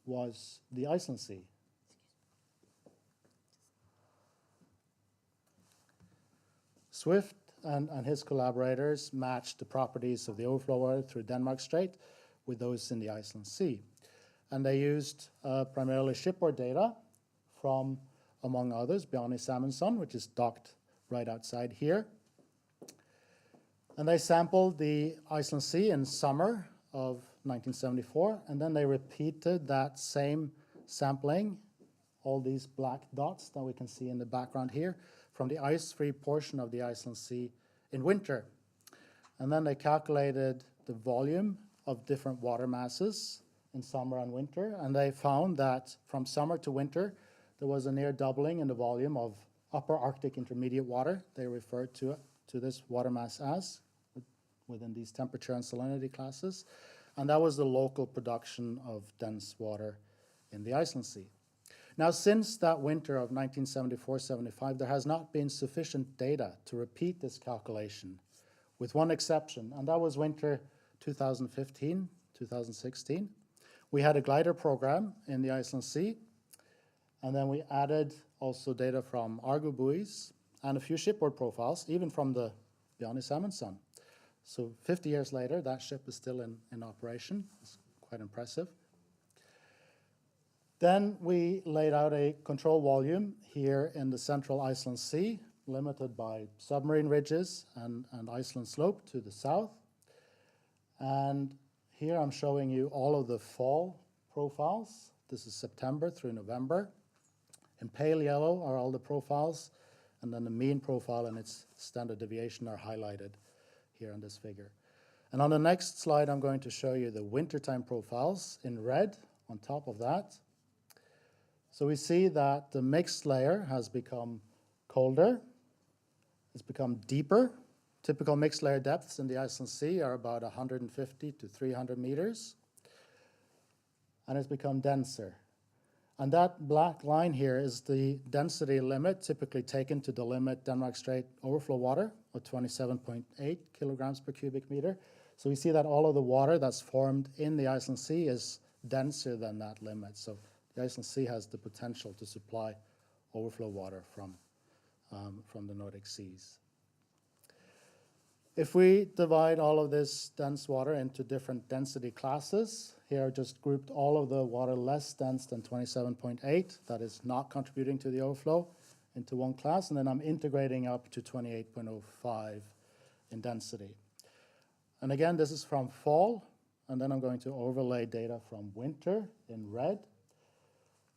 was the Iceland Sea. Swift and his collaborators matched the properties of the overflow water through Denmark Strait with those in the Iceland Sea. And they used primarily shipboard data from, among others, Bjarni Salmonsson, which is docked right outside here. And they sampled the Iceland Sea in summer of 1974, and then they repeated that same sampling, all these black dots that we can see in the background here, from the ice-free portion of the Iceland Sea in winter. And then they calculated the volume of different water masses in summer and winter, and they found that from summer to winter, there was a near doubling in the volume of upper Arctic intermediate water. They referred to this water mass as, within these temperature and salinity classes, and that was the local production of dense water in the Iceland Sea. Now, since that winter of 1974-75, there has not been sufficient data to repeat this calculation, with one exception, and that was winter 2015-2016. We had a glider program in the Iceland Sea, and then we added also data from Argo buoys and a few shipboard profiles, even from the Bjarni Salmonsson. So 50 years later, that ship is still in operation. It's quite impressive. Then we laid out a control volume here in the central Iceland Sea, limited by submarine ridges and Iceland slope to the south. And here I'm showing you all of the fall profiles. This is September through November. In pale yellow are all the profiles, and then the mean profile and its standard deviation are highlighted here on this figure. And on the next slide, I'm going to show you the wintertime profiles in red on top of that. So we see that the mixed layer has become colder. It's become deeper. Typical mixed layer depths in the Iceland Sea are about 150 to 300 meters. And it's become denser. And that black line here is the density limit typically taken to delimit Denmark Strait overflow water of 27.8 kilograms per cubic meter. So we see that all of the water that's formed in the Iceland Sea is denser than that limit. So the Iceland Sea has the potential to supply overflow water from the Nordic seas. If we divide all of this dense water into different density classes, here I just grouped all of the water less dense than 27.8, that is not contributing to the overflow, into one class, and then I'm integrating up to 28.05 in density. And again, this is from fall, and then I'm going to overlay data from winter in red.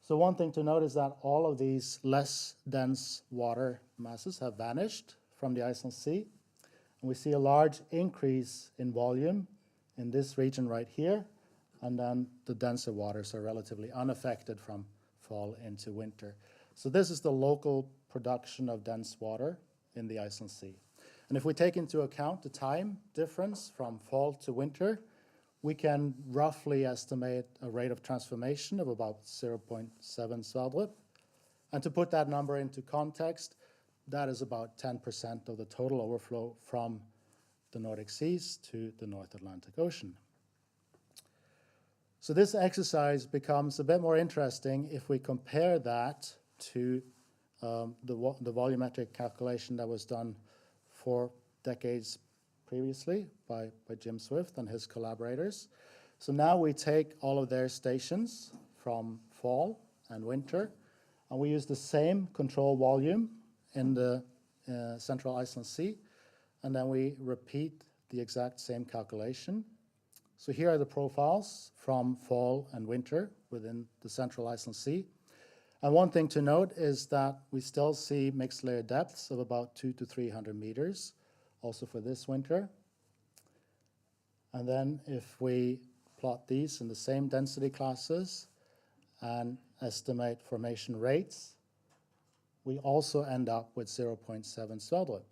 So one thing to note is that all of these less dense water masses have vanished from the Iceland Sea. And we see a large increase in volume in this region right here, and then the denser waters are relatively unaffected from fall into winter. So this is the local production of dense water in the Iceland Sea. And if we take into account the time difference from fall to winter, we can roughly estimate a rate of transformation of about 0.7 Sverdrup. And to put that number into context, that is about 10% of the total overflow from the Nordic seas to the North Atlantic Ocean. So this exercise becomes a bit more interesting if we compare that to the volumetric calculation that was done 4 decades previously by Jim Swift and his collaborators. So now we take all of their stations from fall and winter, and we use the same control volume in the central Iceland Sea, and then we repeat the exact same calculation. So here are the profiles from fall and winter within the central Iceland Sea. And one thing to note is that we still see mixed layer depths of about 200 to 300 meters, also for this winter. And then if we plot these in the same density classes and estimate formation rates, we also end up with 0.7 Sverdrup.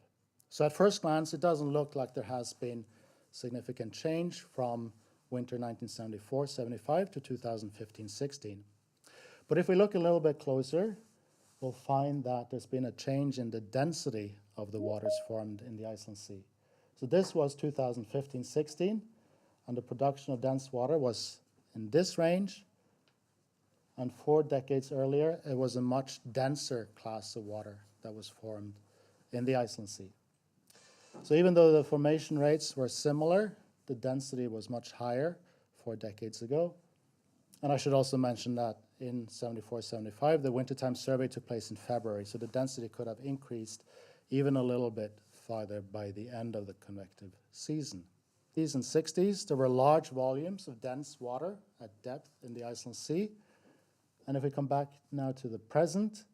So at first glance, it doesn't look like there has been significant change from winter 1974-75 to 2015-16. But if we look a little bit closer, we'll find that there's been a change in the density of the waters formed in the Iceland Sea. So this was 2015-16, and the production of dense water was in this range, and 4 decades earlier, it was a much denser class of water that was formed in the Iceland Sea. So even though the formation rates were similar, the density was much higher 4 decades ago. And I should also mention that in 74-75, the wintertime survey took place in February, so the density could have increased even a little bit farther by the end of the convective season. In the 60s, there were large volumes of dense water at depth in the Iceland Sea. And if we come back now to the present,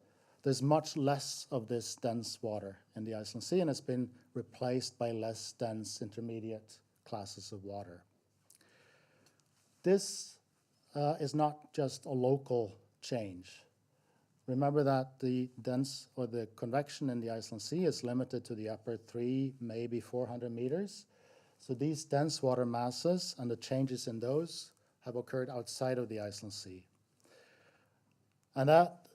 there's much less of this dense water in the Iceland Sea, and it's been replaced by less dense intermediate classes of water. This is not just a local change. Remember that the dense or the convection in the Iceland Sea is limited to the upper 3, maybe 400 meters. So these dense water masses and the changes in those have occurred outside of the Iceland Sea. And that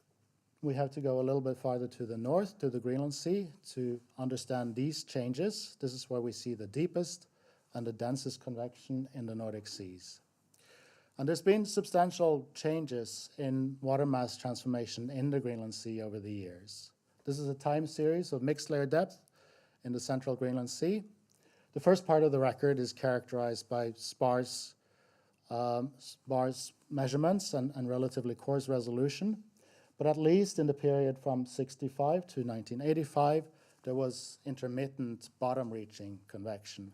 we have to go a little bit farther to the north, to the Greenland Sea, to understand these changes. This is where we see the deepest and the densest convection in the Nordic seas. And there's been substantial changes in water mass transformation in the Greenland Sea over the years. This is a time series of mixed layer depth in the central Greenland Sea. The first part of the record is characterized by sparse measurements and relatively coarse resolution. But at least in the period from 65 to 1985, there was intermittent bottom-reaching convection.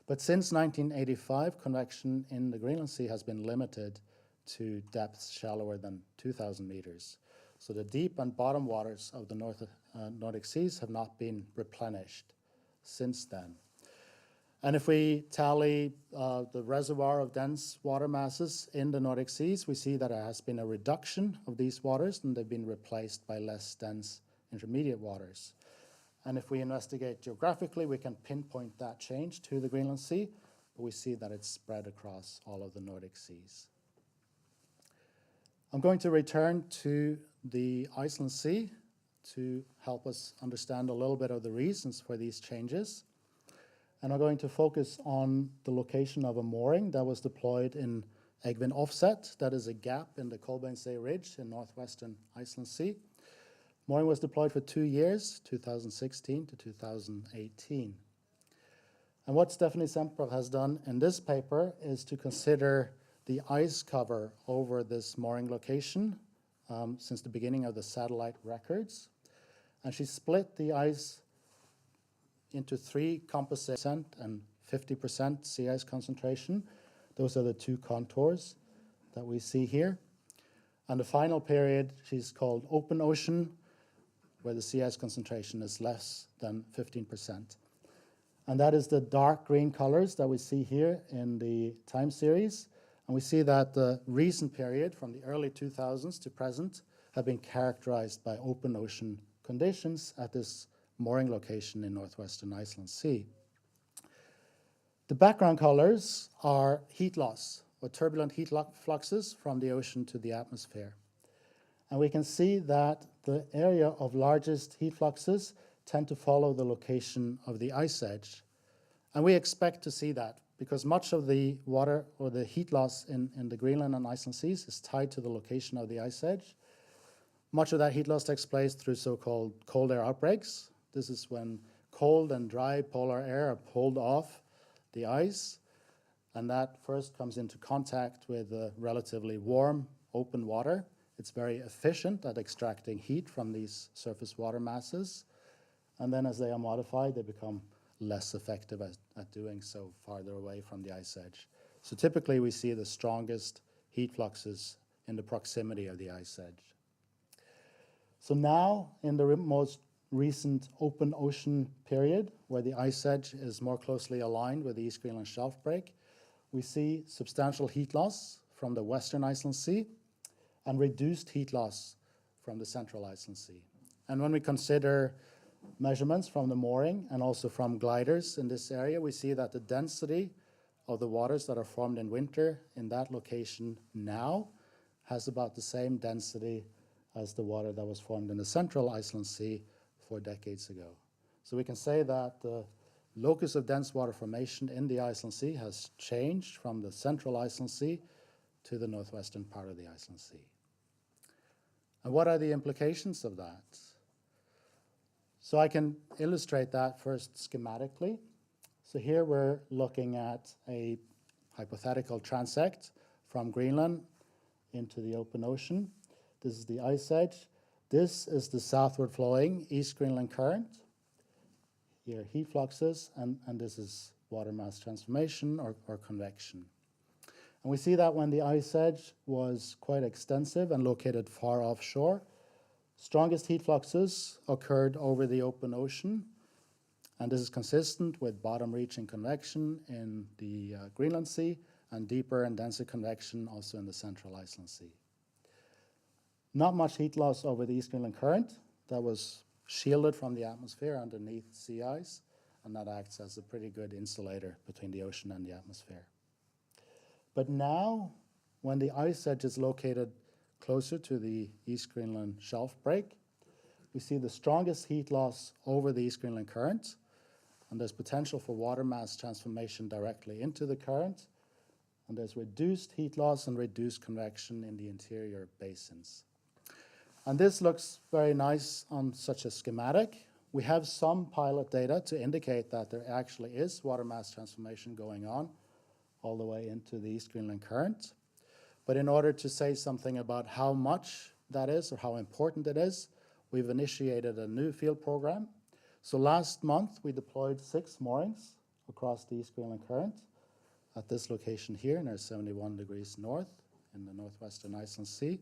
But since 1985, convection in the Greenland Sea has been limited to depths shallower than 2,000 meters. So the deep and bottom waters of the Nordic seas have not been replenished since then. And if we tally the reservoir of dense water masses in the Nordic seas, we see that there has been a reduction of these waters and they've been replaced by less dense intermediate waters. And if we investigate geographically, we can pinpoint that change to the Greenland Sea, but we see that it's spread across all of the Nordic seas. I'm going to return to the Iceland Sea to help us understand a little bit of the reasons for these changes. And I'm going to focus on the location of a mooring that was deployed in Egvin Offset. That is a gap in the Kolbeinsey Ridge in northwestern Iceland Sea. Mooring was deployed for 2 years, 2016 to 2018. And what Stephanie Semprov has done in this paper is to consider the ice cover over this mooring location since the beginning of the satellite records. And she split the ice into 3 composite percent and 50% sea ice concentration. Those are the 2 contours that we see here. And the final period she's called open ocean, where the sea ice concentration is less than 15%. And that is the dark green colors that we see here in the time series. And we see that the recent period from the early 2000s to present have been characterized by open ocean conditions at this mooring location in northwestern Iceland Sea. The background colors are heat loss, or turbulent heat fluxes from the ocean to the atmosphere. And we can see that the area of largest heat fluxes tend to follow the location of the ice edge. And we expect to see that because much of the water or the heat loss in the Greenland and Iceland seas is tied to the location of the ice edge. Much of that heat loss takes place through so-called cold air outbreaks. This is when cold and dry polar air are pulled off the ice, and that first comes into contact with relatively warm, open water. It's very efficient at extracting heat from these surface water masses. And then as they are modified, they become less effective at doing so farther away from the ice edge. So typically we see the strongest heat fluxes in the proximity of the ice edge. So now in the most recent open ocean period, where the ice edge is more closely aligned with the East Greenland shelf break, we see substantial heat loss from the western Iceland Sea and reduced heat loss from the central Iceland Sea. And when we consider measurements from the mooring and also from gliders in this area, we see that the density of the waters that are formed in winter in that location now has about the same density as the water that was formed in the central Iceland Sea 4 decades ago. So we can say that the locus of dense water formation in the Iceland Sea has changed from the central Iceland Sea to the northwestern part of the Iceland Sea. And what are the implications of that? So I can illustrate that first schematically. So here we're looking at a hypothetical transect from Greenland into the open ocean. This is the ice edge. This is the southward flowing East Greenland current. Here heat fluxes, and this is water mass transformation or convection. And we see that when the ice edge was quite extensive and located far offshore, strongest heat fluxes occurred over the open ocean, and this is consistent with bottom-reaching convection in the Greenland Sea and deeper and denser convection also in the central Iceland Sea. Not much heat loss over the East Greenland current. That was shielded from the atmosphere underneath sea ice, and that acts as a pretty good insulator between the ocean and the atmosphere. But now, when the ice edge is located closer to the East Greenland shelf break, we see the strongest heat loss over the East Greenland current, and there's potential for water mass transformation directly into the current, and there's reduced heat loss and reduced convection in the interior basins. And this looks very nice on such a schematic. We have some pilot data to indicate that there actually is water mass transformation going on all the way into the East Greenland current. But in order to say something about how much that is or how important it is, we've initiated a new field program. So last month, we deployed 6 moorings across the East Greenland current at this location here near 71 degrees north in the northwestern Iceland Sea.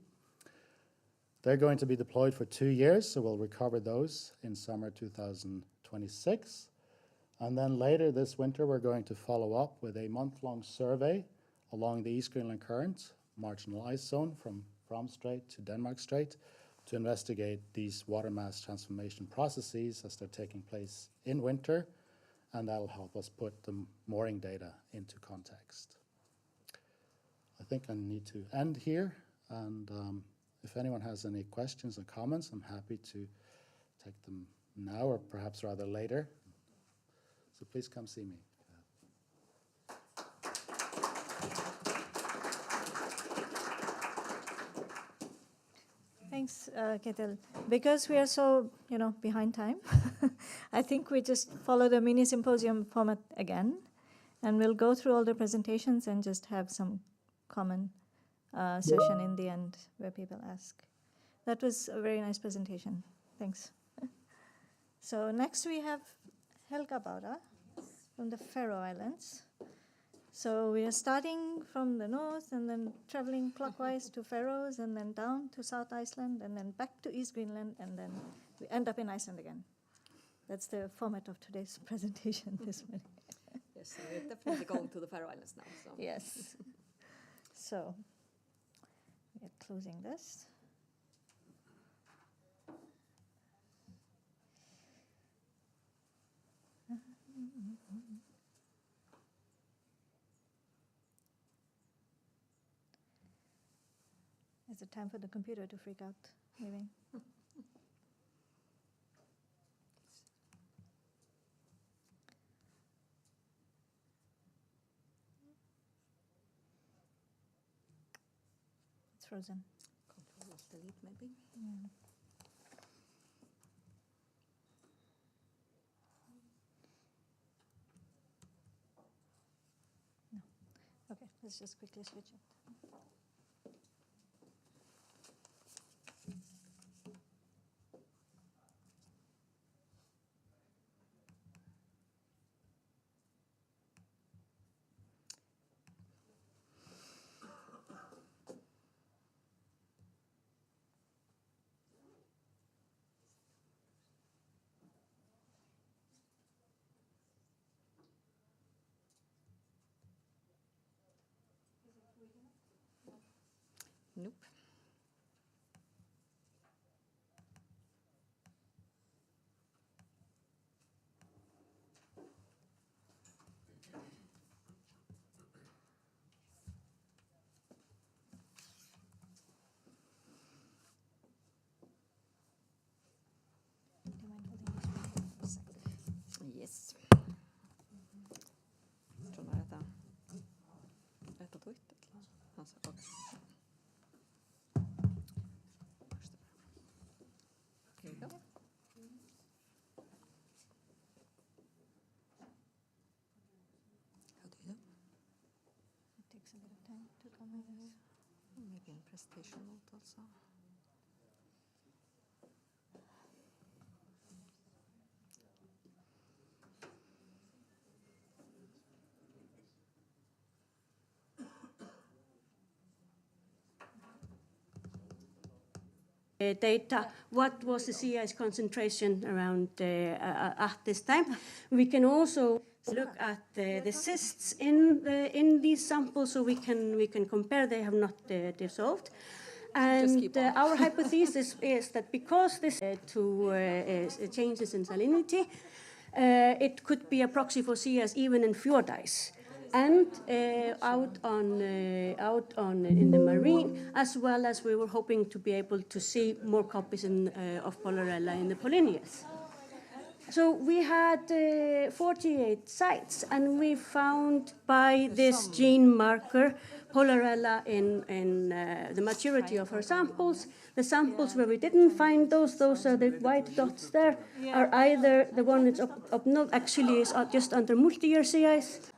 They're going to be deployed for 2 years, so we'll recover those in summer 2026. And then later this winter, we're going to follow up with a month-long survey along the East Greenland current, marginal ice zone from Fram Strait to Denmark Strait, to investigate these water mass transformation processes as they're taking place in winter, and that'll help us put the mooring data into context. I think I need to end here, and if anyone has any questions or comments, I'm happy to take them now or perhaps rather later. So please come see me. Thanks, Ketil. Because we are so, behind time, I think we just follow the mini symposium format again, and we'll go through all the presentations and just have some common session in the end where people ask. That was a very nice presentation. Thanks. So next we have Helga Bára from the Faroe Islands. So we are starting from the north and then traveling clockwise to Faroes and then down to South Iceland and then back to East Greenland and then we end up in Iceland again. That's the format of today's presentation this morning. Yes, we're definitely going to the Faroe Islands now. So. Yes. So we are closing this. Is it time for the computer to freak out, maybe? It's frozen. Control-delete, maybe? Yeah. No. Okay, let's just quickly switch it. Nope. Do you mind holding this one for a second? Yes. Tror man rätta twittert? Alltså, okay. Maybe in presentation note also. Data, what was the sea ice concentration around at this time. We can also look at the cysts in these samples, so we can compare. They have not dissolved. And our hypothesis is that because this to changes in salinity, it could be a proxy for sea ice even in fjord ice. And out on in the marine, as well as we were hoping to be able to see more copies of Polarella in the Polynias. So we had 48 sites, and we found by this gene marker Polarella in the maturity of her samples. The samples where we didn't find those are the white dots there, are either the one that's actually is just under multi-year sea ice.